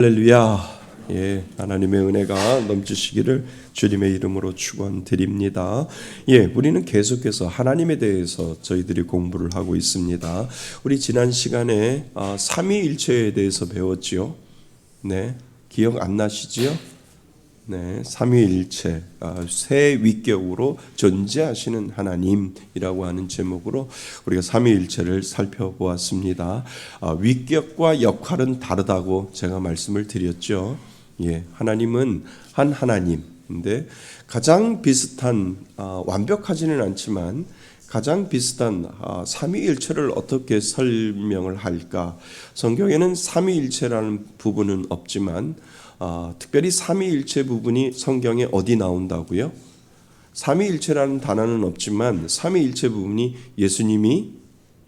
할렐루야. 예, 하나님의 은혜가 넘치시기를 주님의 이름으로 축원드립니다. 예, 우리는 계속해서 하나님에 대해서 저희들이 공부를 하고 있습니다. 우리 지난 시간에 삼위일체에 대해서 배웠지요. 네, 기억 안 나시지요? 네, 삼위일체, 세 위격으로 존재하시는 하나님이라고 하는 제목으로 우리가 삼위일체를 살펴보았습니다. 위격과 역할은 다르다고 제가 말씀을 드렸죠. 예, 하나님은 한 하나님인데 가장 비슷한, 완벽하지는 않지만 가장 비슷한 삼위일체를 어떻게 설명을 할까? 성경에는 삼위일체라는 부분은 없지만 특별히 삼위일체 부분이 성경에 어디 나온다고요? 삼위일체라는 단어는 없지만 삼위일체 부분이 예수님이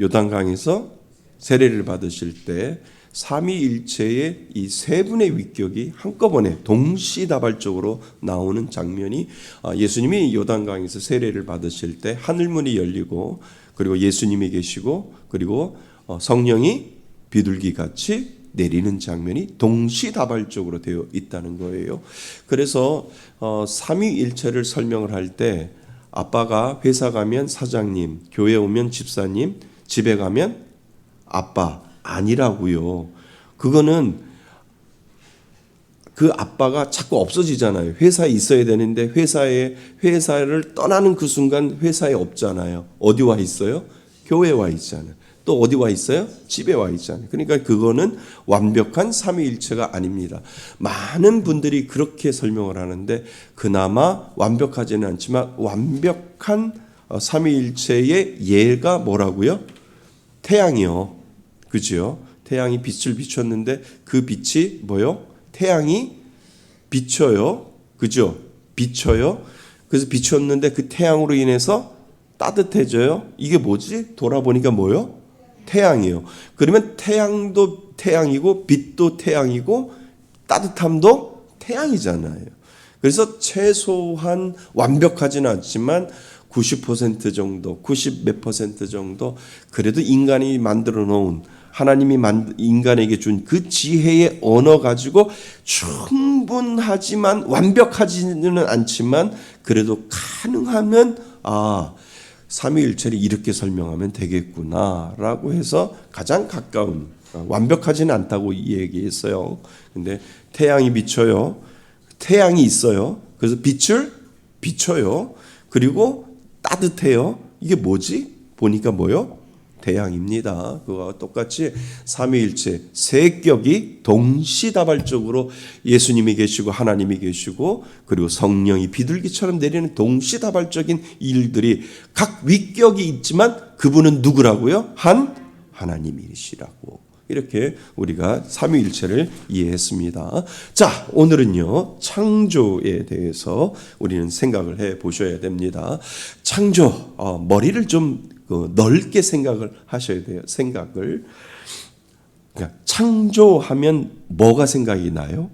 요단강에서 세례를 받으실 때 삼위일체의 이 세 분의 위격이 한꺼번에 동시다발적으로 나오는 장면이 예수님이 요단강에서 세례를 받으실 때 하늘문이 열리고 그리고 예수님이 계시고 그리고 성령이 비둘기같이 내리는 장면이 동시다발적으로 되어 있다는 거예요. 그래서 삼위일체를 설명을 할 때 아빠가 회사 가면 사장님, 교회 오면 집사님, 집에 가면 아빠 아니라고요. 그거는 그 아빠가 자꾸 없어지잖아요. 회사에 있어야 되는데 회사를 떠나는 그 순간 회사에 없잖아요. 어디 와 있어요? 교회에 와 있잖아요. 또 어디 와 있어요? 집에 와 있잖아요. 그러니까 그거는 완벽한 삼위일체가 아닙니다. 많은 분들이 그렇게 설명을 하는데 그나마 완벽하지는 않지만 완벽한 삼위일체의 예가 뭐라고요? 태양이요. 그죠? 태양이 빛을 비췄는데 그 빛이 뭐요? 태양이 비춰요. 그죠? 비춰요. 그래서 비췄는데 그 태양으로 인해서 따뜻해져요. 이게 뭐지? 돌아보니까 뭐요? 태양이요. 그러면 태양도 태양이고 빛도 태양이고 따뜻함도 태양이잖아요. 그래서 최소한 완벽하지는 않지만 90% 정도, 90 몇 % 정도 그래도 인간이 만들어 놓은 하나님이 인간에게 준 그 지혜의 언어 가지고 충분하지만 완벽하지는 않지만 그래도 가능하면 삼위일체를 이렇게 설명하면 되겠구나라고 해서 가장 가까운 완벽하지는 않다고 얘기했어요. 근데 태양이 비쳐요. 태양이 있어요. 그래서 빛을 비춰요. 그리고 따뜻해요. 이게 뭐지? 보니까 뭐요? 태양입니다. 그거와 똑같이 삼위일체 세 격이 동시다발적으로 예수님이 계시고 하나님이 계시고 그리고 성령이 비둘기처럼 내리는 동시다발적인 일들이 각 위격이 있지만 그분은 누구라고요? 한 하나님이시라고. 이렇게 우리가 삼위일체를 이해했습니다. 자, 오늘은요 창조에 대해서 우리는 생각을 해 보셔야 됩니다. 창조, 머리를 좀 넓게 생각을 하셔야 돼요. 생각을. 그러니까 창조하면 뭐가 생각이 나요?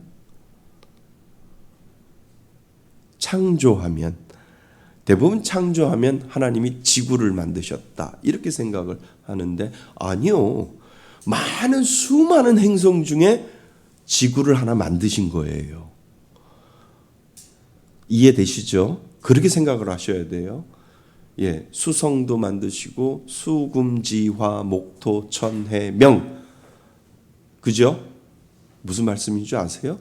창조하면 대부분 창조하면 하나님이 지구를 만드셨다 이렇게 생각을 하는데 아니요. 많은 수많은 행성 중에 지구를 하나 만드신 거예요. 이해되시죠? 그렇게 생각을 하셔야 돼요. 예, 수성도 만드시고 수금지화 목토 천해 명 그죠? 무슨 말씀인지 아세요?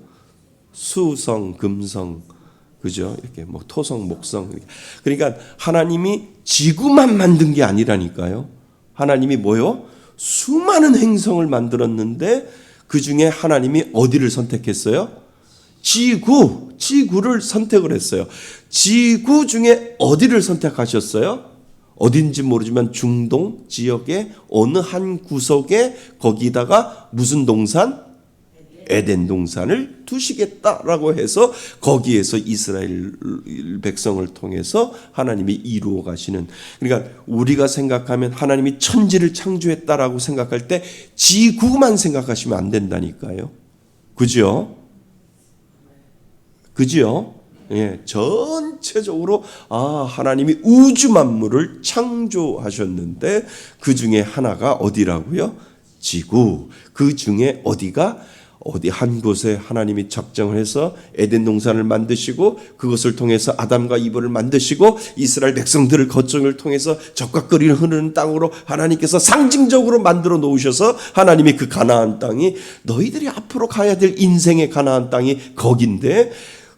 수성 금성 그죠? 이렇게 뭐 토성 목성 그러니까 하나님이 지구만 만든 게 아니라니까요. 하나님이 뭐요? 수많은 행성을 만들었는데 그 중에 하나님이 어디를 선택했어요? 지구를 선택을 했어요. 지구 중에 어디를 선택하셨어요? 어딘지 모르지만 중동 지역의 어느 한 구석에 거기다가 무슨 동산? 에덴 동산을 두시겠다라고 해서 거기에서 이스라엘 백성을 통해서 하나님이 이루어 가시는 그러니까 우리가 생각하면 하나님이 천지를 창조했다라고 생각할 때 지구만 생각하시면 안 된다니까요. 그죠? 그죠? 예, 전체적으로 하나님이 우주 만물을 창조하셨는데 그 중에 하나가 어디라고요? 지구. 그 중에 어디가 어디 한 곳에 하나님이 작정을 해서 에덴 동산을 만드시고 그것을 통해서 아담과 이브를 만드시고 이스라엘 백성들을 거점을 통해서 적과 꿀이 흐르는 땅으로 하나님께서 상징적으로 만들어 놓으셔서 하나님이 그 가나안 땅이 너희들이 앞으로 가야 될 인생의 가나안 땅이 거긴데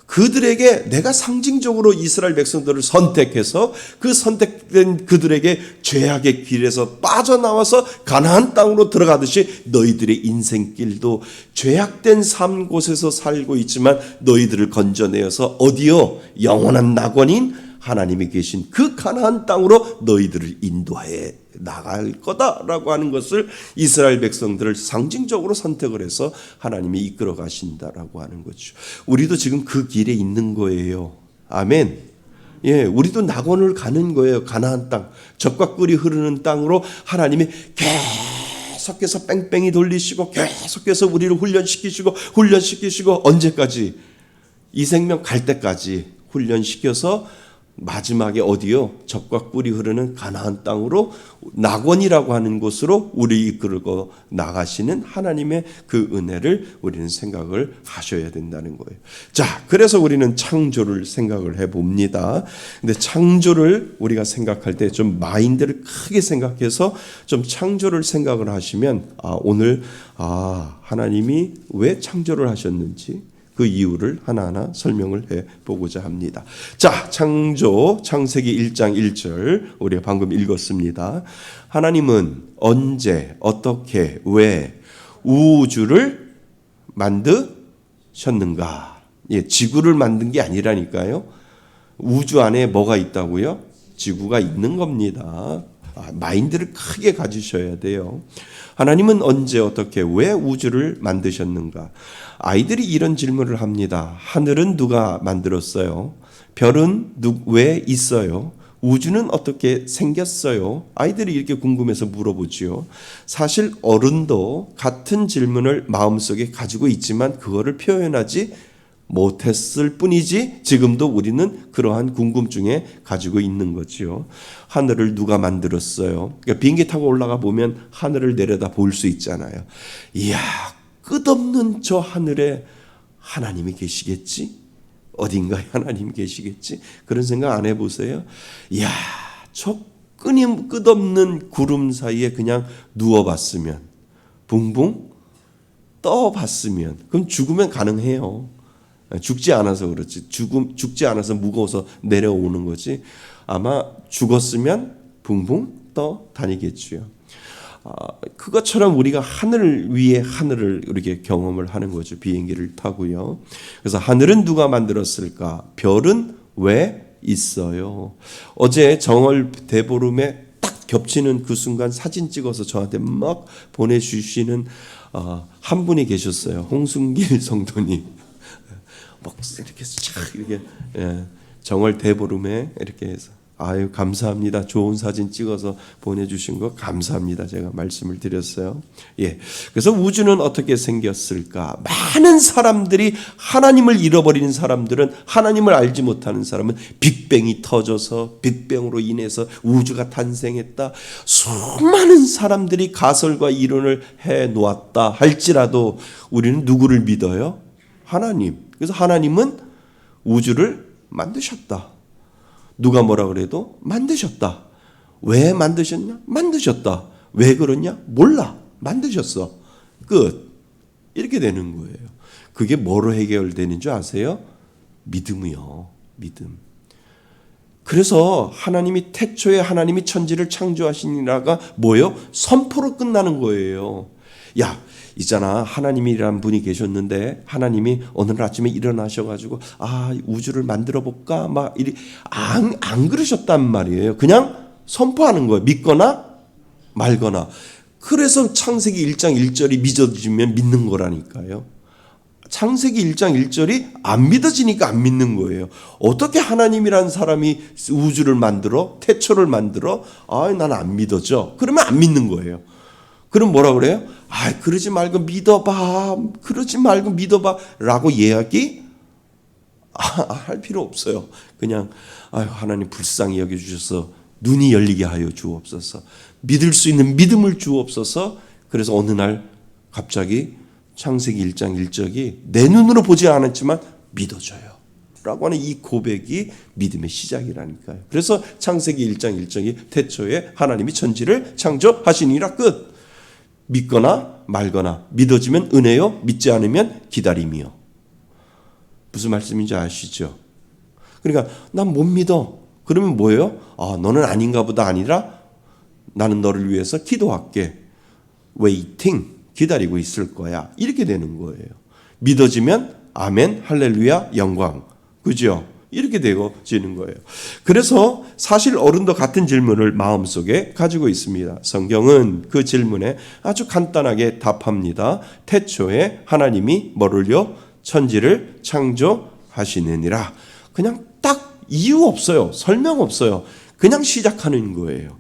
그들에게 내가 상징적으로 이스라엘 백성들을 선택해서 그 선택된 그들에게 죄악의 길에서 빠져나와서 가나안 땅으로 들어가듯이 너희들의 인생길도 죄악된 삶 곳에서 살고 있지만 너희들을 건져내어서 어디요? 영원한 낙원인 하나님이 계신 그 가나안 땅으로 너희들을 인도해 나갈 거다라고 하는 것을 이스라엘 백성들을 상징적으로 선택을 해서 하나님이 이끌어 가신다라고 하는 거죠. 우리도 지금 그 길에 있는 거예요. 아멘. 예, 우리도 낙원을 가는 거예요. 가나안 땅, 젖과 꿀이 흐르는 땅으로 하나님이 계속해서 뺑뺑이 돌리시고 계속해서 우리를 훈련시키시고 언제까지? 이 생명 갈 때까지 훈련시켜서 마지막에 어디요? 젖과 꿀이 흐르는 가나안 땅으로 낙원이라고 하는 곳으로 우리 이끌고 나가시는 하나님의 그 은혜를 우리는 생각을 하셔야 된다는 거예요. 자, 그래서 우리는 창조를 생각을 해봅니다. 근데 창조를 우리가 생각할 때 좀 마인드를 크게 생각해서 좀 창조를 생각을 하시면 오늘 하나님이 왜 창조를 하셨는지 그 이유를 하나하나 설명을 해보고자 합니다. 자, 창세기 1장 1절 우리가 방금 읽었습니다. 하나님은 언제, 어떻게, 왜 우주를 만드셨는가? 예, 지구를 만든 게 아니라니까요. 우주 안에 뭐가 있다고요? 지구가 있는 겁니다. 마인드를 크게 가지셔야 돼요. 하나님은 언제 어떻게 왜 우주를 만드셨는가? 아이들이 이런 질문을 합니다. 하늘은 누가 만들었어요? 별은 왜 있어요? 우주는 어떻게 생겼어요? 아이들이 이렇게 궁금해서 물어보지요. 사실 어른도 같은 질문을 마음속에 가지고 있지만 그거를 표현하지 못했을 뿐이지 지금도 우리는 그러한 궁금증에 가지고 있는 거지요. 하늘을 누가 만들었어요? 그러니까 비행기 타고 올라가 보면 하늘을 내려다 볼 수 있잖아요. 이야, 끝없는 저 하늘에 하나님이 계시겠지? 어딘가에 하나님이 계시겠지? 그런 생각 안 해보세요? 이야, 저 끝없는 구름 사이에 그냥 누워봤으면, 붕붕 떠봤으면, 그럼 죽으면 가능해요. 죽지 않아서 그렇지. 죽지 않아서 무거워서 내려오는 거지. 아마 죽었으면 붕붕 떠 다니겠지요. 그것처럼 우리가 하늘 위에 하늘을 이렇게 경험을 하는 거죠. 비행기를 타고요. 그래서 하늘은 누가 만들었을까? 별은 왜 있어요? 어제 정월 대보름에 딱 겹치는 그 순간 사진 찍어서 저한테 막 보내주시는 한 분이 계셨어요. 홍순길 성도님. 막 이렇게 쫙 이렇게 정월 대보름에 이렇게 해서 아유 감사합니다. 좋은 사진 찍어서 보내주신 거 감사합니다. 제가 말씀을 드렸어요. 예, 그래서 우주는 어떻게 생겼을까? 많은 사람들이 하나님을 잃어버리는 사람들은 하나님을 알지 못하는 사람은 빅뱅이 터져서 빅뱅으로 인해서 우주가 탄생했다. 수많은 사람들이 가설과 이론을 해 놓았다 할지라도 우리는 누구를 믿어요? 하나님. 그래서 하나님은 우주를 만드셨다. 누가 뭐라 그래도 만드셨다. 왜 만드셨냐? 만드셨다. 왜 그러냐? 몰라. 만드셨어. 끝. 이렇게 되는 거예요. 그게 뭐로 해결되는 줄 아세요? 믿음이요. 믿음. 그래서 하나님이 태초에 하나님이 천지를 창조하시니라가 뭐요? 선포로 끝나는 거예요. 야, 있잖아. 하나님이란 분이 계셨는데 하나님이 어느 날 아침에 일어나셔가지고 우주를 만들어 볼까? 막 이리 안 그러셨단 말이에요. 그냥 선포하는 거예요. 믿거나 말거나. 그래서 창세기 1장 1절이 믿어지면 믿는 거라니까요. 창세기 1장 1절이 안 믿어지니까 안 믿는 거예요. 어떻게 하나님이란 사람이 우주를 만들어? 태초를 만들어? 난 안 믿어져. 그러면 안 믿는 거예요. 그럼 뭐라 그래요? 그러지 말고 믿어봐. 그러지 말고 믿어봐. 라고 이야기 할 필요 없어요. 그냥 하나님 불쌍히 여겨주셔서 눈이 열리게 하여 주옵소서. 믿을 수 있는 믿음을 주옵소서. 그래서 어느 날 갑자기 창세기 1장 1절이 내 눈으로 보지 않았지만 믿어져요 라고 하는 이 고백이 믿음의 시작이라니까요. 그래서 창세기 1장 1절이 태초에 하나님이 천지를 창조하시니라 끝. 믿거나 말거나 믿어지면 은혜요 믿지 않으면 기다림이요. 무슨 말씀인지 아시죠? 그러니까 난 못 믿어. 그러면 뭐예요? 너는 아닌가 보다 아니라 나는 너를 위해서 기도할게. waiting 기다리고 있을 거야. 이렇게 되는 거예요. 믿어지면 아멘 할렐루야 영광. 그죠? 이렇게 되어지는 거예요. 그래서 사실 어른도 같은 질문을 마음속에 가지고 있습니다. 성경은 그 질문에 아주 간단하게 답합니다. 태초에 하나님이 뭐를요? 천지를 창조하시느니라. 그냥 딱 이유 없어요. 설명 없어요. 그냥 시작하는 거예요.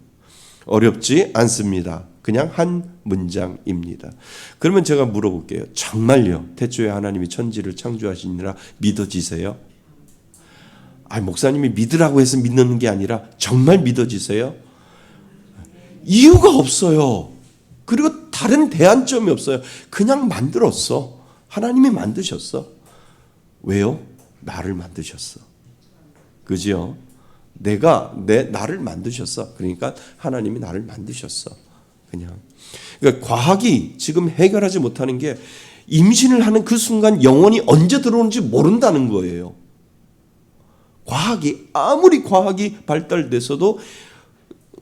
어렵지 않습니다. 그냥 한 문장입니다. 그러면 제가 물어볼게요. 정말요? 태초에 하나님이 천지를 창조하시느라 믿어지세요? 목사님이 믿으라고 해서 믿는 게 아니라 정말 믿어지세요? 이유가 없어요. 그리고 다른 대안점이 없어요. 그냥 만들었어. 하나님이 만드셨어. 왜요? 나를 만드셨어. 그죠? 나를 만드셨어. 그러니까 하나님이 나를 만드셨어. 그러니까 과학이 지금 해결하지 못하는 게 임신을 하는 그 순간 영혼이 언제 들어오는지 모른다는 거예요. 아무리 과학이 발달돼서도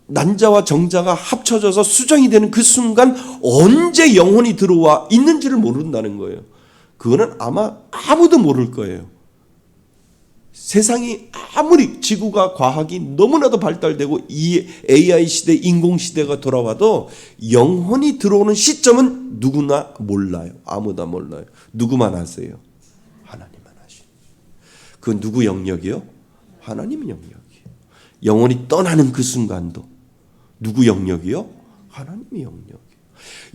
난자와 정자가 합쳐져서 수정이 되는 그 순간 언제 영혼이 들어와 있는지를 모른다는 거예요. 그거는 아마 아무도 모를 거예요. 세상이 아무리 지구가 과학이 너무나도 발달되고 이 AI 시대, 인공 시대가 돌아와도 영혼이 들어오는 시점은 누구나 몰라요. 아무도 몰라요. 누구만 아세요? 하나님만 아시죠. 그 누구 영역이요? 하나님 영역이에요. 영혼이 떠나는 그 순간도 누구 영역이요? 하나님의 영역이에요.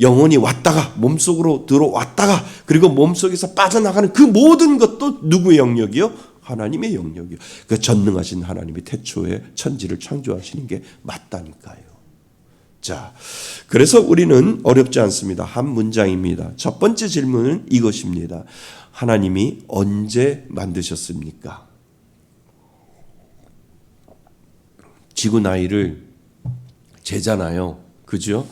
영혼이 왔다가 몸속으로 들어왔다가 그리고 몸속에서 빠져나가는 그 모든 것도 누구의 영역이요? 하나님의 영역이요. 그 전능하신 하나님이 태초에 천지를 창조하시는 게 맞다니까요. 자, 그래서 우리는 어렵지 않습니다. 한 문장입니다. 첫 번째 질문은 이것입니다. 하나님이 언제 만드셨습니까? 지구 나이를 재잖아요. 그죠?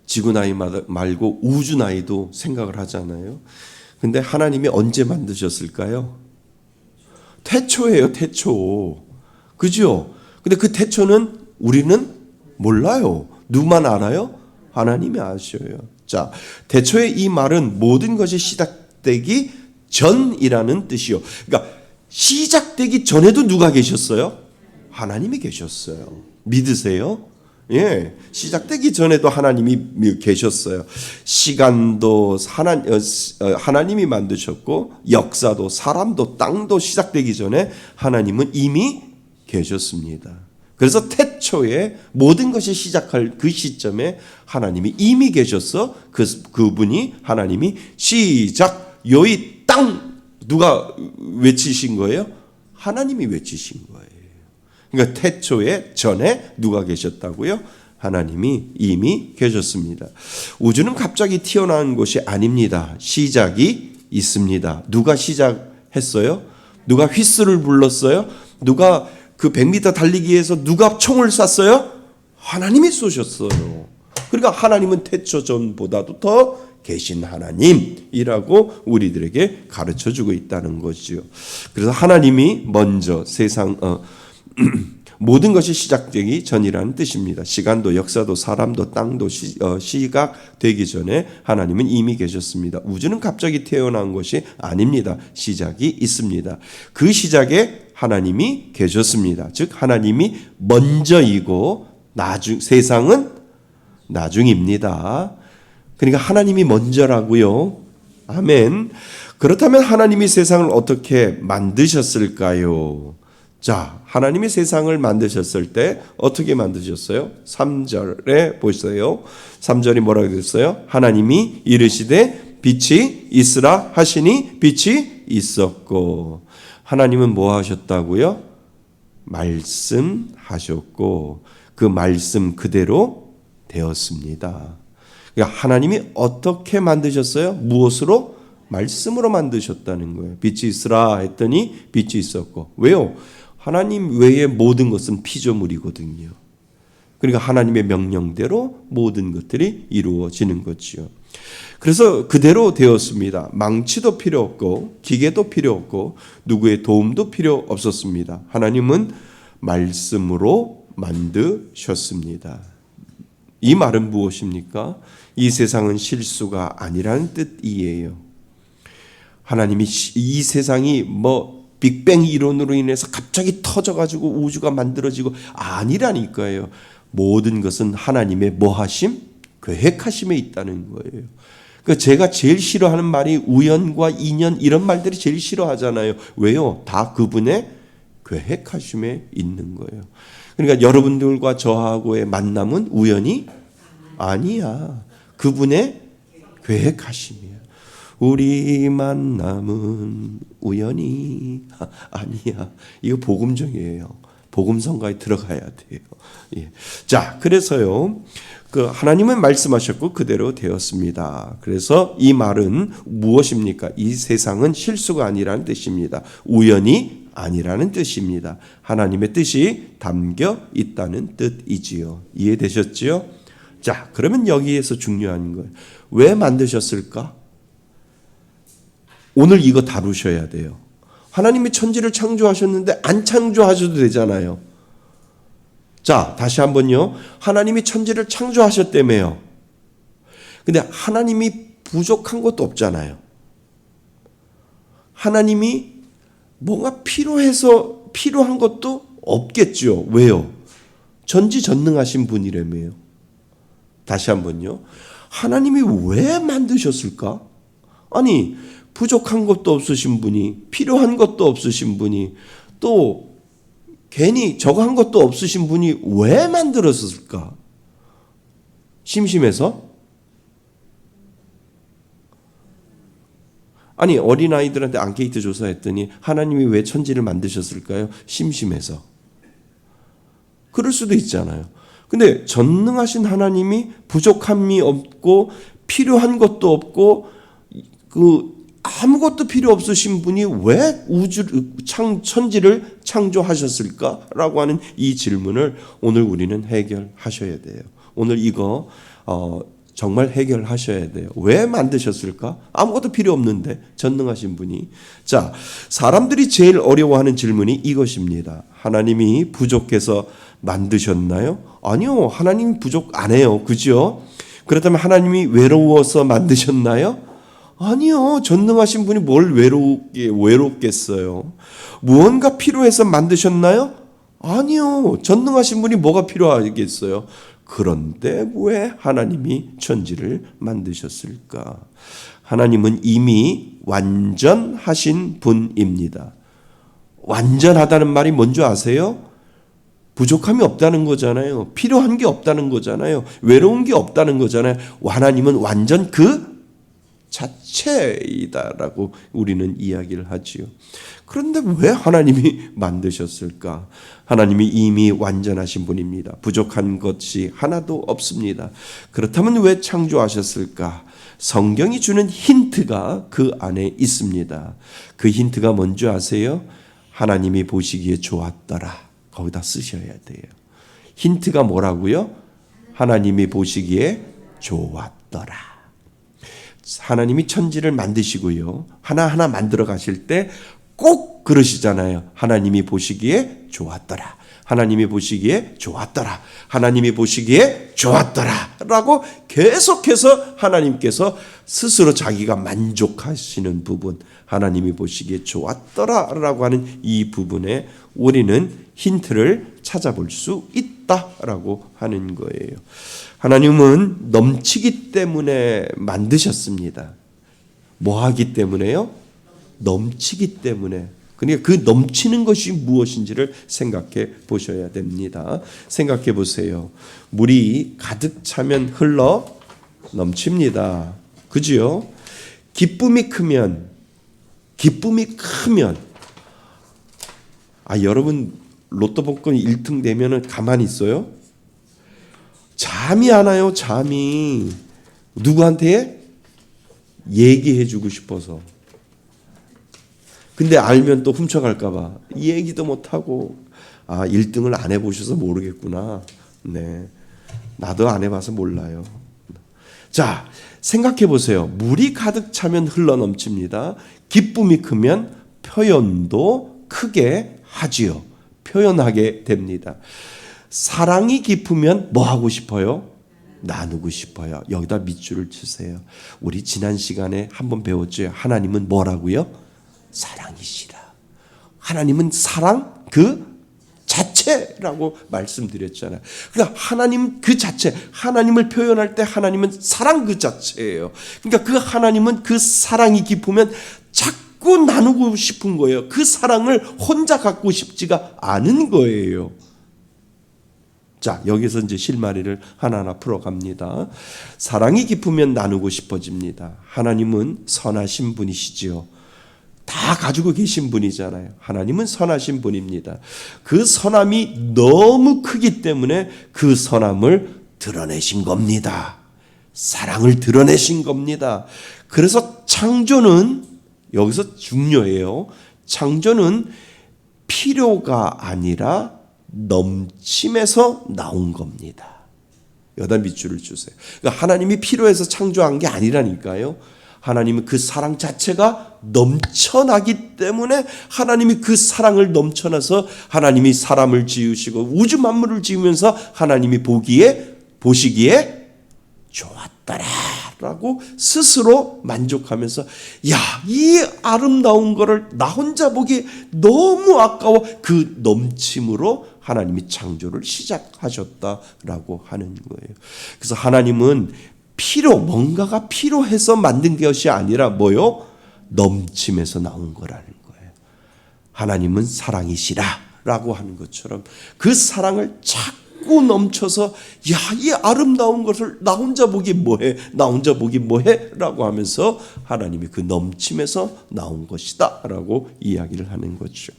지구 나이 말고 우주 나이도 생각을 하잖아요. 근데 하나님이 언제 만드셨을까요? 태초예요, 태초. 그죠? 근데 그 태초는 우리는 몰라요. 누구만 알아요? 하나님이 아셔요. 자, 태초의 이 말은 모든 것이 시작되기 전이라는 뜻이요. 그러니까 시작되기 전에도 누가 계셨어요? 하나님이 계셨어요. 믿으세요? 예, 시작되기 전에도 하나님이 계셨어요. 시간도 하나님이 만드셨고 역사도 사람도 땅도 시작되기 전에 하나님은 이미 계셨습니다. 그래서 태초에 모든 것이 시작할 그 시점에 하나님이 이미 계셨어. 그분이 하나님이 시작 요이 땅 누가 외치신 거예요? 하나님이 외치신 거예요. 그러니까 태초에 전에 누가 계셨다고요? 하나님이 이미 계셨습니다. 우주는 갑자기 튀어나온 것이 아닙니다. 시작이 있습니다. 누가 시작했어요? 누가 휘슬을 불렀어요? 누가 그 100m 달리기에서 누가 총을 쐈어요? 하나님이 쏘셨어요. 그러니까 하나님은 태초 전보다도 더 계신 하나님이라고 우리들에게 가르쳐주고 있다는 것이죠. 그래서 하나님이 먼저 세상 모든 것이 시작되기 전이라는 뜻입니다. 시간도 역사도 사람도 땅도 시각되기 전에 하나님은 이미 계셨습니다. 우주는 갑자기 태어난 것이 아닙니다. 시작이 있습니다. 그 시작에 하나님이 계셨습니다. 즉 하나님이 먼저이고 세상은 나중입니다. 그러니까 하나님이 먼저라고요. 아멘. 그렇다면 하나님이 세상을 어떻게 만드셨을까요? 자, 하나님이 세상을 만드셨을 때 어떻게 만드셨어요? 3절에 보세요. 3절이 뭐라고 됐어요? 하나님이 이르시되 빛이 있으라 하시니 빛이 있었고. 하나님은 뭐 하셨다고요? 말씀하셨고 그 말씀 그대로 되었습니다. 그러니까 하나님이 어떻게 만드셨어요? 무엇으로? 말씀으로 만드셨다는 거예요. 빛이 있으라 했더니 빛이 있었고. 왜요? 하나님 외의 모든 것은 피조물이거든요. 그러니까 하나님의 명령대로 모든 것들이 이루어지는 거지요. 그래서 그대로 되었습니다. 망치도 필요 없고 기계도 필요 없고 누구의 도움도 필요 없었습니다. 하나님은 말씀으로 만드셨습니다. 이 말은 무엇입니까? 이 세상은 실수가 아니라는 뜻이에요. 하나님이 이 세상이 빅뱅 이론으로 인해서 갑자기 터져가지고 우주가 만들어지고 아니라니까요. 모든 것은 하나님의 뭐하심? 계획하심에 있다는 거예요. 그러니까 제가 제일 싫어하는 말이 우연과 인연 이런 말들이 제일 싫어하잖아요. 왜요? 다 그분의 계획하심에 있는 거예요. 그러니까 여러분들과 저하고의 만남은 우연이 아니야. 그분의 계획하심이야. 우리 만남은 우연이 아니야. 이거 복음적이에요. 복음성가에 들어가야 돼요. 예. 자, 그래서요. 하나님은 말씀하셨고 그대로 되었습니다. 그래서 이 말은 무엇입니까? 이 세상은 실수가 아니라는 뜻입니다. 우연이 아니라는 뜻입니다. 하나님의 뜻이 담겨 있다는 뜻이지요. 이해되셨지요? 자, 그러면 여기에서 중요한 거예요. 왜 만드셨을까? 오늘 이거 다루셔야 돼요. 하나님이 천지를 창조하셨는데 안 창조하셔도 되잖아요. 자, 다시 한번요. 하나님이 천지를 창조하셨다며요. 근데 하나님이 부족한 것도 없잖아요. 하나님이 뭔가 필요한 것도 없겠죠. 왜요? 전지전능하신 분이라며요. 다시 한번요. 하나님이 왜 만드셨을까? 아니, 부족한 것도 없으신 분이, 필요한 것도 없으신 분이, 또 괜히 저거 한 것도 없으신 분이 왜 만들었을까? 심심해서? 아니, 어린아이들한테 앙케이트 조사했더니 하나님이 왜 천지를 만드셨을까요? 심심해서. 그럴 수도 있잖아요. 근데 전능하신 하나님이 부족함이 없고 필요한 것도 없고 아무것도 필요 없으신 분이 왜 천지를 창조하셨을까라고 하는 이 질문을 오늘 우리는 해결하셔야 돼요. 오늘 이거 정말 해결하셔야 돼요. 왜 만드셨을까? 아무것도 필요 없는데 전능하신 분이. 자, 사람들이 제일 어려워하는 질문이 이것입니다. 하나님이 부족해서 만드셨나요? 아니요. 하나님이 부족 안 해요. 그죠? 그렇다면 하나님이 외로워서 만드셨나요? 아니요. 전능하신 분이 뭘 외롭겠어요. 무언가 필요해서 만드셨나요? 아니요. 전능하신 분이 뭐가 필요하겠어요? 그런데 왜 하나님이 천지를 만드셨을까? 하나님은 이미 완전하신 분입니다. 완전하다는 말이 뭔지 아세요? 부족함이 없다는 거잖아요. 필요한 게 없다는 거잖아요. 외로운 게 없다는 거잖아요. 하나님은 완전 그 자체이다라고 우리는 이야기를 하지요. 그런데 왜 하나님이 만드셨을까? 하나님이 이미 완전하신 분입니다. 부족한 것이 하나도 없습니다. 그렇다면 왜 창조하셨을까? 성경이 주는 힌트가 그 안에 있습니다. 그 힌트가 뭔지 아세요? 하나님이 보시기에 좋았더라. 거기다 쓰셔야 돼요. 힌트가 뭐라고요? 하나님이 보시기에 좋았더라. 하나님이 천지를 만드시고요. 하나하나 만들어 가실 때 꼭 그러시잖아요. 하나님이 보시기에 좋았더라. 하나님이 보시기에 좋았더라. 하나님이 보시기에 좋았더라. 라고 계속해서 하나님께서 스스로 자기가 만족하시는 부분, 하나님이 보시기에 좋았더라. 라고 하는 이 부분에 우리는 힌트를 찾아볼 수 있다라고 하는 거예요. 하나님은 넘치기 때문에 만드셨습니다. 뭐 하기 때문에요? 넘치기 때문에. 그러니까 그 넘치는 것이 무엇인지를 생각해 보셔야 됩니다. 생각해 보세요. 물이 가득 차면 흘러 넘칩니다. 그죠? 기쁨이 크면 여러분 로또 복권 1등 되면은 가만히 있어요? 잠이 안 와요. 잠이. 누구한테? 얘기해주고 싶어서. 근데 알면 또 훔쳐갈까 봐 얘기도 못하고 1등을 안 해보셔서 모르겠구나. 네, 나도 안 해봐서 몰라요. 자, 생각해 보세요. 물이 가득 차면 흘러넘칩니다. 기쁨이 크면 표현도 크게 하지요. 표현하게 됩니다. 사랑이 깊으면 뭐 하고 싶어요? 나누고 싶어요. 여기다 밑줄을 치세요. 우리 지난 시간에 한번 배웠죠. 하나님은 뭐라고요? 사랑이시라. 하나님은 사랑 그 자체라고 말씀드렸잖아요. 그러니까 하나님 그 자체, 하나님을 표현할 때 하나님은 사랑 그 자체예요. 그러니까 그 하나님은 그 사랑이 깊으면 자꾸 나누고 싶은 거예요. 그 사랑을 혼자 갖고 싶지가 않은 거예요. 자, 여기서 이제 실마리를 하나하나 풀어갑니다. 사랑이 깊으면 나누고 싶어집니다. 하나님은 선하신 분이시지요. 다 가지고 계신 분이잖아요. 하나님은 선하신 분입니다. 그 선함이 너무 크기 때문에 그 선함을 드러내신 겁니다. 사랑을 드러내신 겁니다. 그래서 창조는 여기서 중요해요. 창조는 필요가 아니라 넘침에서 나온 겁니다. 여기다 밑줄을 주세요. 그러니까 하나님이 필요해서 창조한 게 아니라니까요. 하나님은 그 사랑 자체가 넘쳐나기 때문에 하나님이 그 사랑을 넘쳐나서 하나님이 사람을 지으시고 우주 만물을 지으면서 하나님이 보시기에 좋았더라라고 스스로 만족하면서 야, 이 아름다운 거를 나 혼자 보기 너무 아까워 그 넘침으로 하나님이 창조를 시작하셨다라고 하는 거예요. 그래서 하나님은 뭔가가 필요해서 만든 것이 아니라 뭐요? 넘침에서 나온 거라는 거예요. 하나님은 사랑이시라라고 하는 것처럼 그 사랑을 자꾸 넘쳐서 야, 이 아름다운 것을 나 혼자 보기 뭐해? 나 혼자 보기 뭐해? 라고 하면서 하나님이 그 넘침에서 나온 것이다 라고 이야기를 하는 거죠.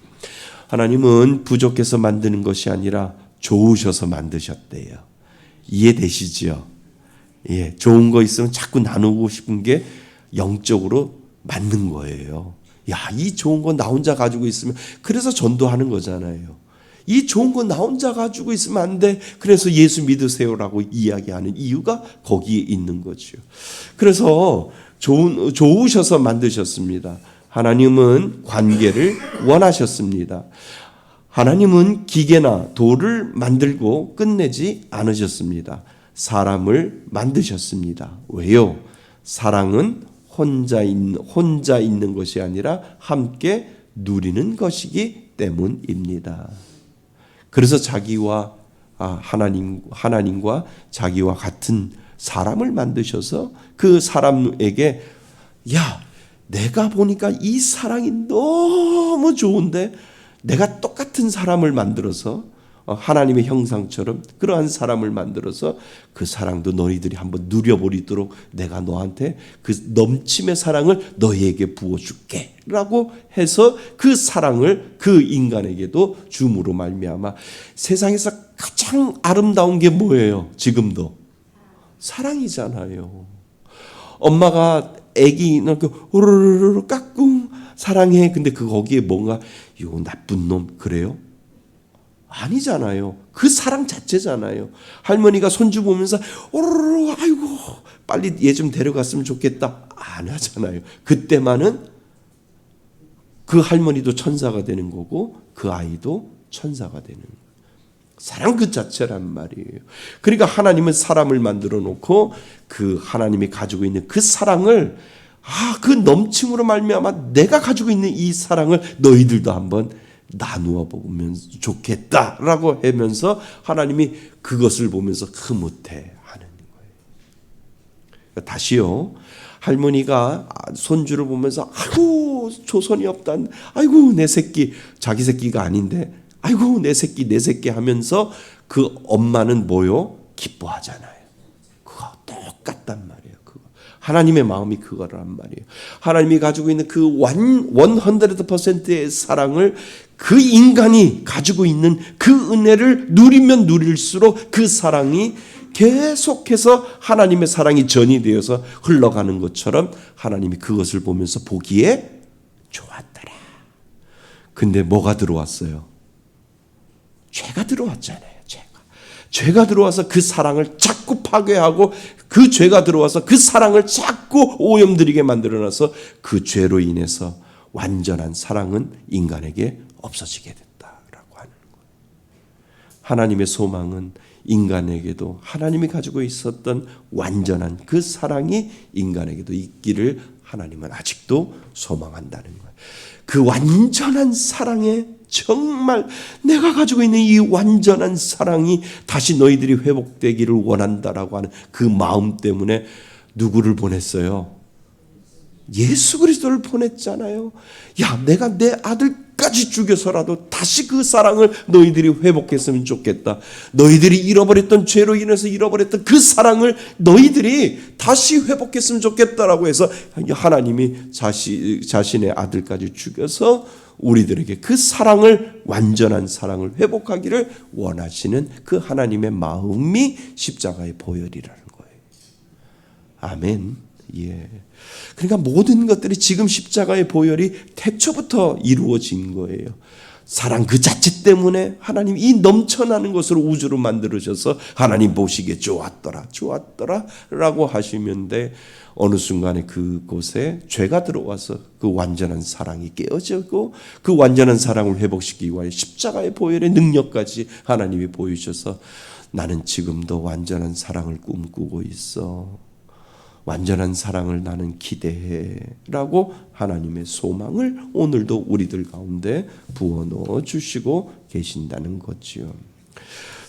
하나님은 부족해서 만드는 것이 아니라 좋으셔서 만드셨대요. 이해되시지요? 예, 좋은 거 있으면 자꾸 나누고 싶은 게 영적으로 맞는 거예요. 야, 이 좋은 거 나 혼자 가지고 있으면 그래서 전도하는 거잖아요. 이 좋은 거 나 혼자 가지고 있으면 안 돼. 그래서 예수 믿으세요라고 이야기하는 이유가 거기에 있는 거죠. 그래서 좋으셔서 만드셨습니다. 하나님은 관계를 원하셨습니다. 하나님은 기계나 돌을 만들고 끝내지 않으셨습니다. 사람을 만드셨습니다. 왜요? 사랑은 혼자 있는 것이 아니라 함께 누리는 것이기 때문입니다. 그래서 하나님과 자기와 같은 사람을 만드셔서 그 사람에게 야, 내가 보니까 이 사랑이 너무 좋은데 내가 똑같은 사람을 만들어서 하나님의 형상처럼 그러한 사람을 만들어서 그 사랑도 너희들이 한번 누려보리도록 내가 너한테 그 넘침의 사랑을 너희에게 부어줄게 라고 해서 그 사랑을 그 인간에게도 줌으로 말미암아 세상에서 가장 아름다운 게 뭐예요? 지금도 사랑이잖아요. 엄마가 애기 우르르르 까꿍 사랑해. 근데 거기에 뭔가 요 나쁜 놈 그래요? 아니잖아요. 그 사랑 자체잖아요. 할머니가 손주 보면서 오르르 아이고 빨리 얘 좀 데려갔으면 좋겠다 안 하잖아요. 그때만은 그 할머니도 천사가 되는 거고 그 아이도 천사가 되는 거예요. 사랑 그 자체란 말이에요. 그러니까 하나님은 사람을 만들어 놓고 그 하나님이 가지고 있는 그 사랑을 그 넘침으로 말미암아 내가 가지고 있는 이 사랑을 너희들도 한번 나누어 보면 좋겠다라고 하면서 하나님이 그것을 보면서 흐뭇해 하는 거예요. 다시요. 할머니가 손주를 보면서 아이고 조선이 없다. 아이고 내 새끼. 자기 새끼가 아닌데 아이고 내 새끼 하면서 그 엄마는 뭐요? 기뻐하잖아요. 그거 똑같단 말이에요. 하나님의 마음이 그거란 말이에요. 하나님이 가지고 있는 그 100%의 사랑을 그 인간이 가지고 있는 그 은혜를 누리면 누릴수록 그 사랑이 계속해서 하나님의 사랑이 전이되어서 흘러가는 것처럼 하나님이 그것을 보면서 보기에 좋았더라. 근데 뭐가 들어왔어요? 죄가 들어왔잖아요. 죄가 들어와서 그 사랑을 자꾸 파괴하고 그 죄가 들어와서 그 사랑을 자꾸 오염들이게 만들어놔서 그 죄로 인해서 완전한 사랑은 인간에게 없어지게 됐다라고 하는 거예요. 하나님의 소망은 인간에게도 하나님이 가지고 있었던 완전한 그 사랑이 인간에게도 있기를 하나님은 아직도 소망한다는 거예요. 그 완전한 사랑에 정말 내가 가지고 있는 이 완전한 사랑이 다시 너희들이 회복되기를 원한다라고 하는 그 마음 때문에 누구를 보냈어요? 예수 그리스도를 보냈잖아요. 야, 내가 내 아들까지 죽여서라도 다시 그 사랑을 너희들이 회복했으면 좋겠다. 너희들이 잃어버렸던 죄로 인해서 잃어버렸던 그 사랑을 너희들이 다시 회복했으면 좋겠다라고 해서 하나님이 자신의 아들까지 죽여서 우리들에게 그 사랑을, 완전한 사랑을 회복하기를 원하시는 그 하나님의 마음이 십자가의 보혈이라는 거예요. 아멘. 예. 그러니까 모든 것들이 지금 십자가의 보혈이 태초부터 이루어진 거예요. 사랑 그 자체 때문에 하나님 이 넘쳐나는 것으로 우주를 만들으셔서 하나님 보시기에 좋았더라 라고 하시면 돼. 어느 순간에 그곳에 죄가 들어와서 그 완전한 사랑이 깨어지고 그 완전한 사랑을 회복시키기 위해 십자가의 보혈의 능력까지 하나님이 보이셔서 나는 지금도 완전한 사랑을 꿈꾸고 있어. 완전한 사랑을 나는 기대해 라고 하나님의 소망을 오늘도 우리들 가운데 부어넣어 주시고 계신다는 거지요.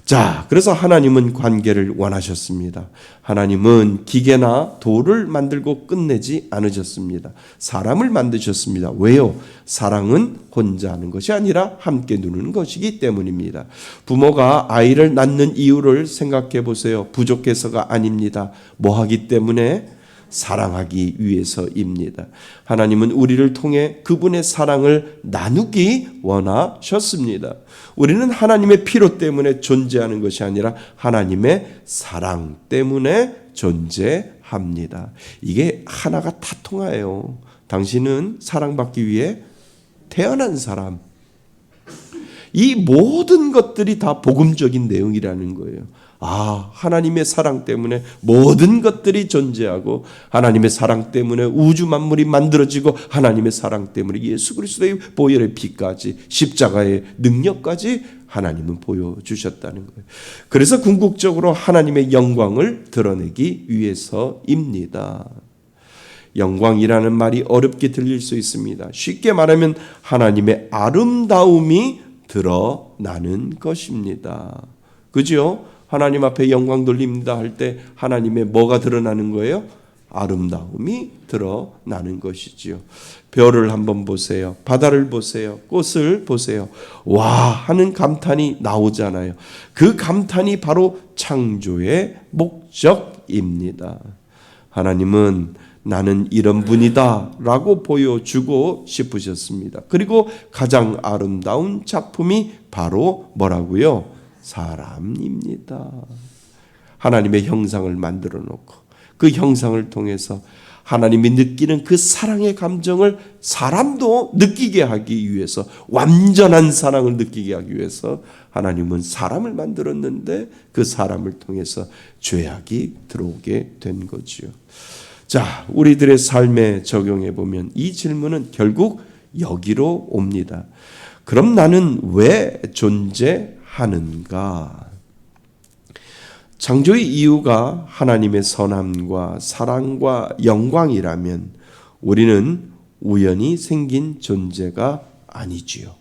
자, 그래서 하나님은 관계를 원하셨습니다. 하나님은 기계나 돌을 만들고 끝내지 않으셨습니다. 사람을 만드셨습니다. 왜요? 사랑은 혼자 하는 것이 아니라 함께 누리는 것이기 때문입니다. 부모가 아이를 낳는 이유를 생각해 보세요. 부족해서가 아닙니다. 뭐 하기 때문에? 사랑하기 위해서입니다. 하나님은 우리를 통해 그분의 사랑을 나누기 원하셨습니다. 우리는 하나님의 피로 때문에 존재하는 것이 아니라 하나님의 사랑 때문에 존재합니다. 이게 하나가 다 통해요. 당신은 사랑받기 위해 태어난 사람. 이 모든 것들이 다 복음적인 내용이라는 거예요. 아, 하나님의 사랑 때문에 모든 것들이 존재하고 하나님의 사랑 때문에 우주 만물이 만들어지고 하나님의 사랑 때문에 예수 그리스도의 보혈의 피까지 십자가의 능력까지 하나님은 보여주셨다는 거예요. 그래서 궁극적으로 하나님의 영광을 드러내기 위해서입니다. 영광이라는 말이 어렵게 들릴 수 있습니다. 쉽게 말하면 하나님의 아름다움이 드러나는 것입니다. 그죠? 하나님 앞에 영광 돌립니다 할 때 하나님의 뭐가 드러나는 거예요? 아름다움이 드러나는 것이지요. 별을 한번 보세요. 바다를 보세요. 꽃을 보세요. 와 하는 감탄이 나오잖아요. 그 감탄이 바로 창조의 목적입니다. 하나님은 나는 이런 분이다 라고 보여주고 싶으셨습니다. 그리고 가장 아름다운 작품이 바로 뭐라고요? 사람입니다. 하나님의 형상을 만들어 놓고 그 형상을 통해서 하나님이 느끼는 그 사랑의 감정을 사람도 느끼게 하기 위해서, 완전한 사랑을 느끼게 하기 위해서 하나님은 사람을 만들었는데 그 사람을 통해서 죄악이 들어오게 된 거지요. 자, 우리들의 삶에 적용해 보면 이 질문은 결국 여기로 옵니다. 그럼 나는 왜 존재하는가? 창조의 이유가 하나님의 선함과 사랑과 영광이라면 우리는 우연히 생긴 존재가 아니지요.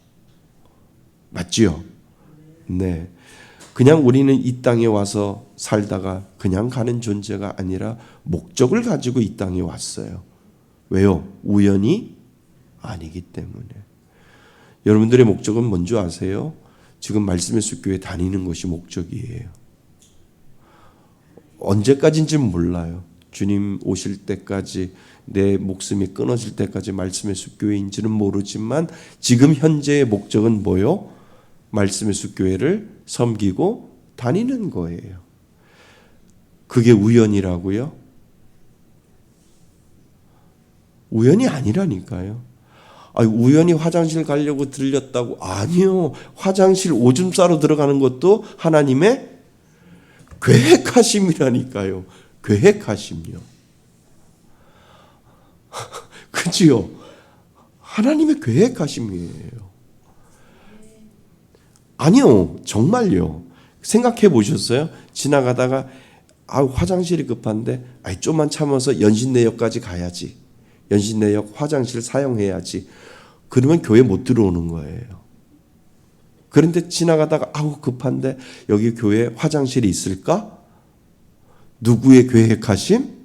맞지요? 네. 그냥 우리는 이 땅에 와서 살다가 그냥 가는 존재가 아니라 목적을 가지고 이 땅에 왔어요. 왜요? 우연이 아니기 때문에. 여러분들의 목적은 뭔지 아세요? 지금 말씀의 숲교회 다니는 것이 목적이에요. 언제까지인지는 몰라요. 주님 오실 때까지, 내 목숨이 끊어질 때까지 말씀의 숲교회인지는 모르지만 지금 현재의 목적은 뭐요? 말씀의 숲교회를 섬기고 다니는 거예요. 그게 우연이라고요? 우연이 아니라니까요. 우연히 화장실 가려고 들렸다고. 아니요. 화장실 오줌 싸러 들어가는 것도 하나님의 계획하심이라니까요. 계획하심이요. 그지요? 하나님의 계획하심이에요. 아니요. 정말요. 생각해 보셨어요? 지나가다가 화장실이 급한데 좀만 참아서 연신내역까지 가야지. 연신내역 화장실 사용해야지. 그러면 교회 못 들어오는 거예요. 그런데 지나가다가 급한데 여기 교회에 화장실이 있을까? 누구의 계획하심?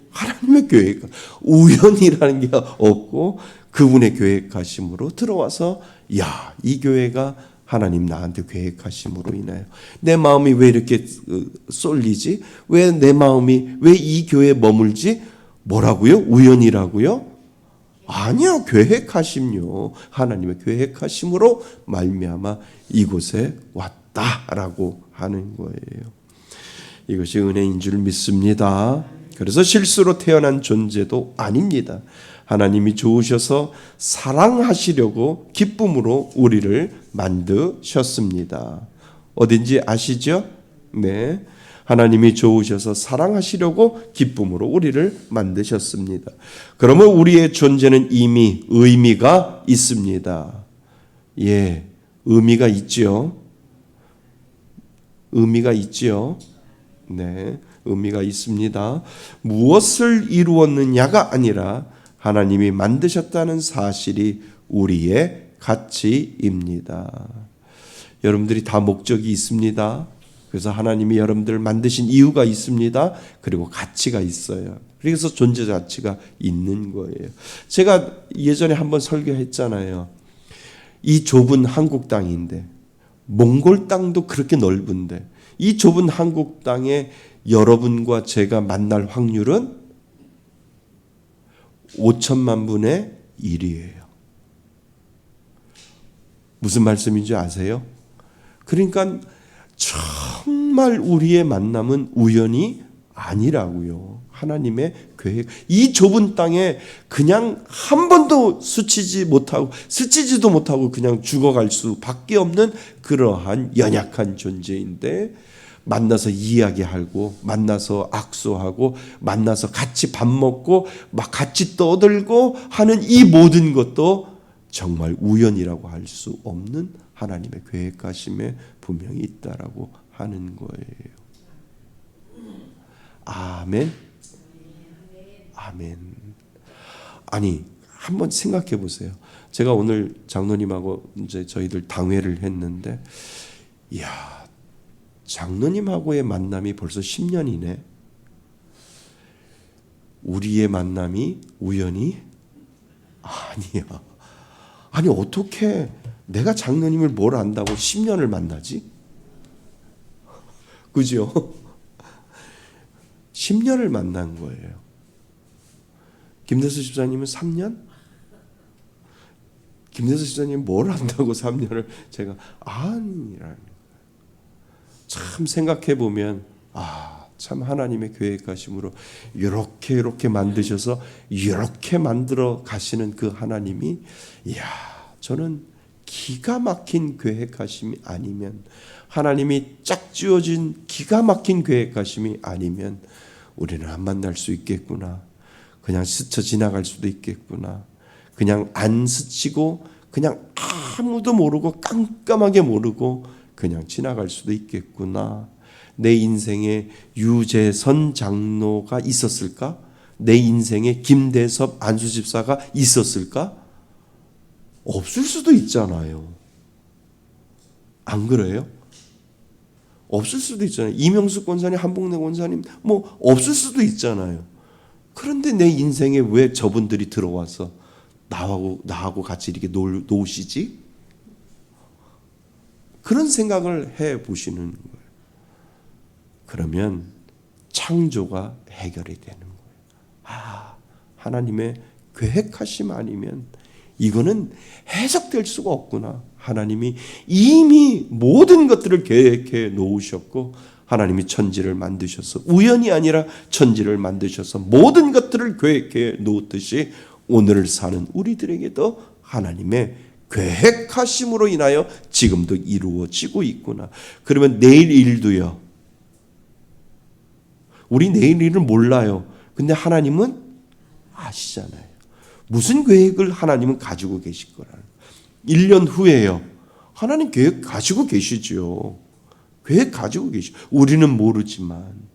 하나님의 계획. 우연이라는 게 없고 그분의 계획하심으로 들어와서 이 교회가 하나님 나한테 계획하심으로 인하여 내 마음이 왜 이렇게 쏠리지? 왜 내 마음이 왜 이 교회에 머물지? 뭐라고요? 우연이라고요? 아니요. 계획하심요. 하나님의 계획하심으로 말미암아 이곳에 왔다라고 하는 거예요. 이것이 은혜인 줄 믿습니다. 그래서 실수로 태어난 존재도 아닙니다. 하나님이 좋으셔서 사랑하시려고 기쁨으로 우리를 만드셨습니다. 어딘지 아시죠? 네. 하나님이 좋으셔서 사랑하시려고 기쁨으로 우리를 만드셨습니다. 그러면 우리의 존재는 이미 의미가 있습니다. 의미가 있지요. 의미가 있지요. 네, 의미가 있습니다. 무엇을 이루었느냐가 아니라 하나님이 만드셨다는 사실이 우리의 가치입니다. 여러분들이 다 목적이 있습니다. 그래서 하나님이 여러분들을 만드신 이유가 있습니다. 그리고 가치가 있어요. 그래서 존재 가치가 있는 거예요. 제가 예전에 한번 설교했잖아요. 이 좁은 한국 땅인데 몽골 땅도 그렇게 넓은데 이 좁은 한국 땅에 여러분과 제가 만날 확률은 5천만 분의 1이에요. 무슨 말씀인지 아세요? 그러니까 정말 우리의 만남은 우연이 아니라고요. 하나님의 계획. 이 좁은 땅에 그냥 한 번도 스치지도 못하고 그냥 죽어갈 수밖에 없는 그러한 연약한 존재인데 만나서 이야기하고 만나서 악수하고 만나서 같이 밥 먹고 막 같이 떠들고 하는 이 모든 것도 정말 우연이라고 할 수 없는 하나님의 계획하심에 분명히 있다라고 하는 거예요. 아멘. 아멘. 아니, 한번 생각해 보세요. 제가 오늘 장로님하고 이제 저희들 당회를 했는데, 장로님하고의 만남이 벌써 10년이네. 우리의 만남이 우연이 아니야. 아니, 어떻게 내가 장로님을 뭘 안다고 10년을 만나지? 그죠? 10년을 만난 거예요. 김대수 집사님은 3년? 김대수 집사님 뭘 안다고 3년을 제가 아니라는 거예요. 참 생각해 보면 참 하나님의 계획하심으로 이렇게 만드셔서 이렇게 만들어 가시는 그 하나님이 저는 기가 막힌 계획하심이 아니면 하나님이 짝지어진 기가 막힌 계획하심이 아니면 우리는 안 만날 수 있겠구나. 그냥 스쳐 지나갈 수도 있겠구나. 그냥 안 스치고 그냥 아무도 모르고 깜깜하게 모르고 그냥 지나갈 수도 있겠구나. 내 인생에 유재선 장로가 있었을까? 내 인생에 김대섭 안수집사가 있었을까? 없을 수도 있잖아요. 안 그래요? 없을 수도 있잖아요. 이명숙 권사님, 한복래 권사님 없을 수도 있잖아요. 그런데 내 인생에 왜 저분들이 들어와서 나하고 같이 이렇게 노시지? 그런 생각을 해보시는 거예요. 그러면 창조가 해결이 되는 거예요. 하나님의 계획하심 아니면 이거는 해석될 수가 없구나. 하나님이 이미 모든 것들을 계획해 놓으셨고 하나님이 천지를 만드셔서 우연이 아니라 천지를 만드셔서 모든 것들을 계획해 놓듯이 오늘을 사는 우리들에게도 하나님의 계획하심으로 인하여 지금도 이루어지고 있구나. 그러면 내일 일도요. 우리 내일 일을 몰라요. 근데 하나님은 아시잖아요. 무슨 계획을 하나님은 가지고 계실 거라는. 1년 후에요. 하나님 계획 가지고 계시죠. 계획 가지고 계시죠. 우리는 모르지만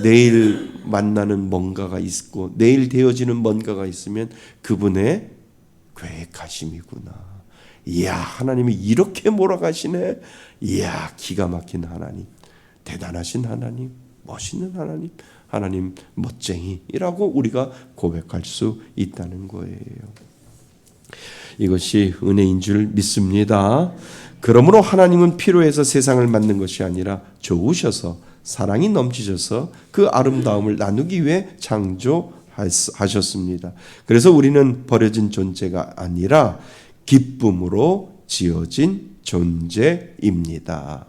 내일 만나는 뭔가가 있고 내일 되어지는 뭔가가 있으면 그분의 계획하심이구나. 이야, 하나님이 이렇게 몰아가시네. 이야, 기가 막힌 하나님, 대단하신 하나님, 멋있는 하나님, 하나님 멋쟁이라고 우리가 고백할 수 있다는 거예요. 이것이 은혜인 줄 믿습니다. 그러므로 하나님은 필요해서 세상을 만든 것이 아니라 좋으셔서 사랑이 넘치셔서 그 아름다움을 나누기 위해 창조하셨습니다. 그래서 우리는 버려진 존재가 아니라 기쁨으로 지어진 존재입니다.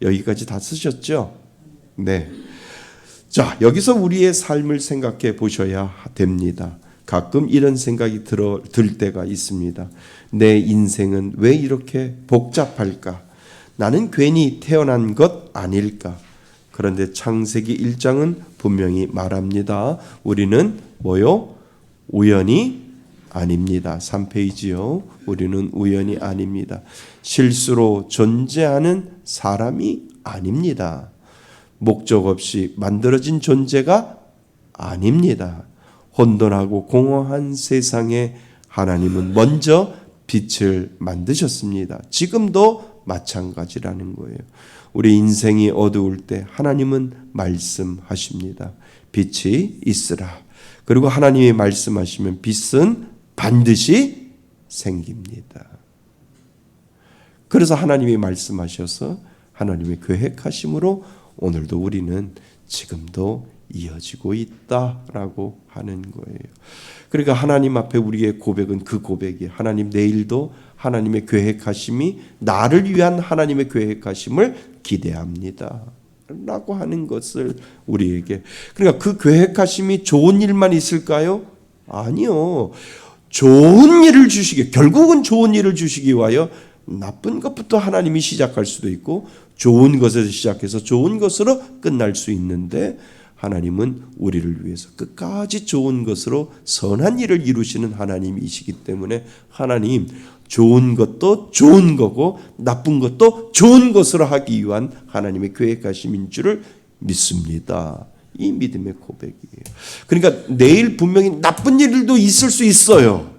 여기까지 다 쓰셨죠? 네. 자, 여기서 우리의 삶을 생각해 보셔야 됩니다. 가끔 이런 생각이 들 때가 있습니다. 내 인생은 왜 이렇게 복잡할까? 나는 괜히 태어난 것 아닐까? 그런데 창세기 1장은 분명히 말합니다. 우리는 뭐요? 우연이 아닙니다. 3페이지요. 우리는 우연이 아닙니다. 실수로 존재하는 사람이 아닙니다. 목적 없이 만들어진 존재가 아닙니다. 혼돈하고 공허한 세상에 하나님은 먼저 빛을 만드셨습니다. 지금도 마찬가지라는 거예요. 우리 인생이 어두울 때 하나님은 말씀하십니다. 빛이 있으라. 그리고 하나님이 말씀하시면 빛은 반드시 생깁니다. 그래서 하나님이 말씀하셔서 하나님의 계획하심으로 오늘도 우리는 지금도 이어지고 있다라고 하는 거예요. 그러니까 하나님 앞에 우리의 고백은 그 고백이 하나님 내일도 하나님의 계획하심이 나를 위한 하나님의 계획하심을 기대합니다 라고 하는 것을 우리에게, 그러니까 그 계획하심이 좋은 일만 있을까요? 아니요. 좋은 일을 주시기, 결국은 좋은 일을 주시기 위하여 나쁜 것부터 하나님이 시작할 수도 있고 좋은 것에서 시작해서 좋은 것으로 끝날 수 있는데 하나님은 우리를 위해서 끝까지 좋은 것으로 선한 일을 이루시는 하나님이시기 때문에 하나님 좋은 것도 좋은 거고 나쁜 것도 좋은 것으로 하기 위한 하나님의 계획하심인 줄을 믿습니다. 이 믿음의 고백이에요. 그러니까 내일 분명히 나쁜 일도 있을 수 있어요.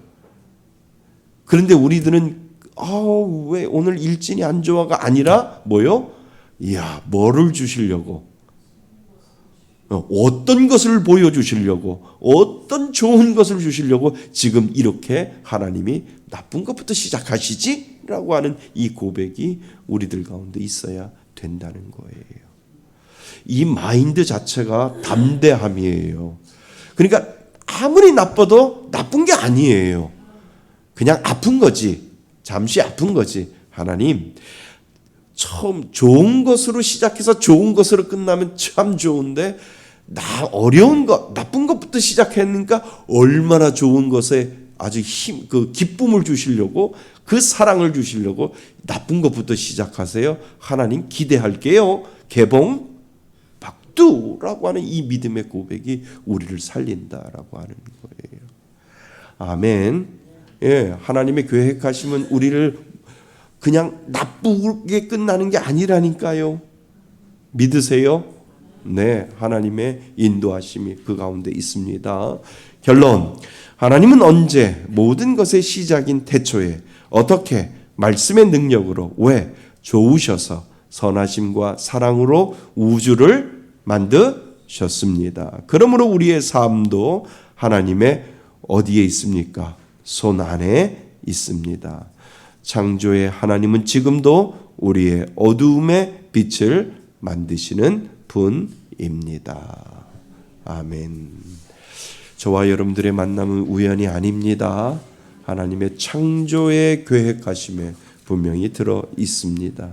그런데 우리들은 왜 오늘 일진이 안 좋아가 아니라 뭐요? 이야, 뭐를 주시려고? 어떤 것을 보여주시려고, 어떤 좋은 것을 주시려고 지금 이렇게 하나님이 나쁜 것부터 시작하시지? 라고 하는 이 고백이 우리들 가운데 있어야 된다는 거예요. 이 마인드 자체가 담대함이에요. 그러니까 아무리 나빠도 나쁜 게 아니에요. 그냥 아픈 거지. 잠시 아픈 거지. 하나님, 처음 좋은 것으로 시작해서 좋은 것으로 끝나면 참 좋은데 어려운 것, 나쁜 것부터 시작했으니까 얼마나 좋은 것에 아주 기쁨을 주시려고, 그 사랑을 주시려고 나쁜 것부터 시작하세요. 하나님 기대할게요. 개봉 박두라고 하는 이 믿음의 고백이 우리를 살린다라고 하는 거예요. 아멘. 예, 하나님의 계획하심은 우리를 그냥 나쁘게 끝나는 게 아니라니까요. 믿으세요? 네, 하나님의 인도하심이 그 가운데 있습니다. 결론, 하나님은 언제 모든 것의 시작인 태초에 어떻게 말씀의 능력으로 왜 좋으셔서 선하심과 사랑으로 우주를 만드셨습니다. 그러므로 우리의 삶도 하나님의 어디에 있습니까? 손 안에 있습니다. 창조의 하나님은 지금도 우리의 어두움의 빛을 만드시는 분입니다. 아멘. 저와 여러분들의 만남은 우연이 아닙니다. 하나님의 창조의 계획하심에 분명히 들어 있습니다.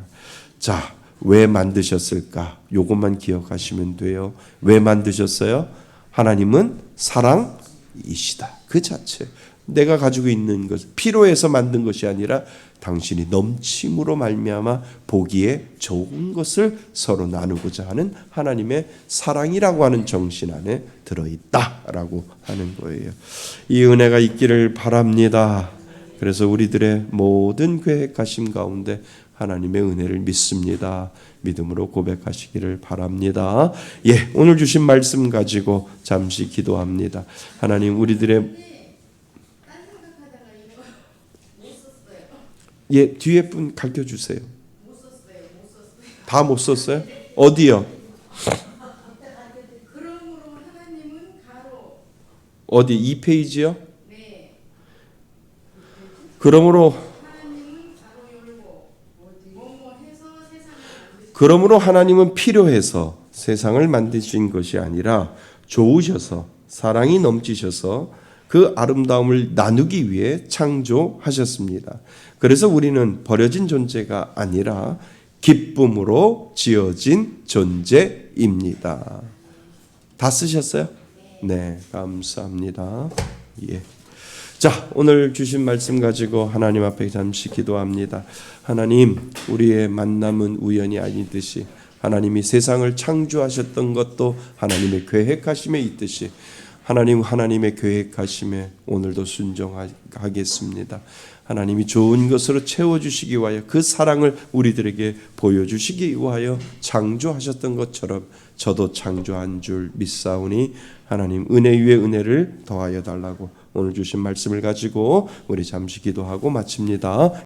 자, 왜 만드셨을까? 요것만 기억하시면 돼요. 왜 만드셨어요? 하나님은 사랑이시다. 그 자체. 내가 가지고 있는 것, 필요해서 만든 것이 아니라 당신이 넘침으로 말미암아 보기에 좋은 것을 서로 나누고자 하는 하나님의 사랑이라고 하는 정신 안에 들어있다라고 하는 거예요. 이 은혜가 있기를 바랍니다. 그래서 우리들의 모든 계획하심 가운데 하나님의 은혜를 믿습니다. 믿음으로 고백하시기를 바랍니다. 예, 오늘 주신 말씀 가지고 잠시 기도합니다. 하나님, 우리들의 예, 뒤에 분 가르쳐 주세요. 다 못 썼어요? 어디요? 어디 2페이지요? 그러므로 하나님은 필요해서 세상을 만드신 것이 아니라 좋으셔서 사랑이 넘치셔서 그 아름다움을 나누기 위해 창조하셨습니다. 그래서 우리는 버려진 존재가 아니라 기쁨으로 지어진 존재입니다. 다 쓰셨어요? 네, 감사합니다. 예. 자, 오늘 주신 말씀 가지고 하나님 앞에 잠시 기도합니다. 하나님, 우리의 만남은 우연이 아니듯이 하나님이 세상을 창조하셨던 것도 하나님의 계획하심에 있듯이 하나님의 계획하심에 오늘도 순종하겠습니다. 하나님이 좋은 것으로 채워주시기 위하여 그 사랑을 우리들에게 보여주시기 위하여 창조하셨던 것처럼 저도 창조한 줄 믿사오니 하나님 은혜 위에 은혜를 더하여 달라고 오늘 주신 말씀을 가지고 우리 잠시 기도하고 마칩니다.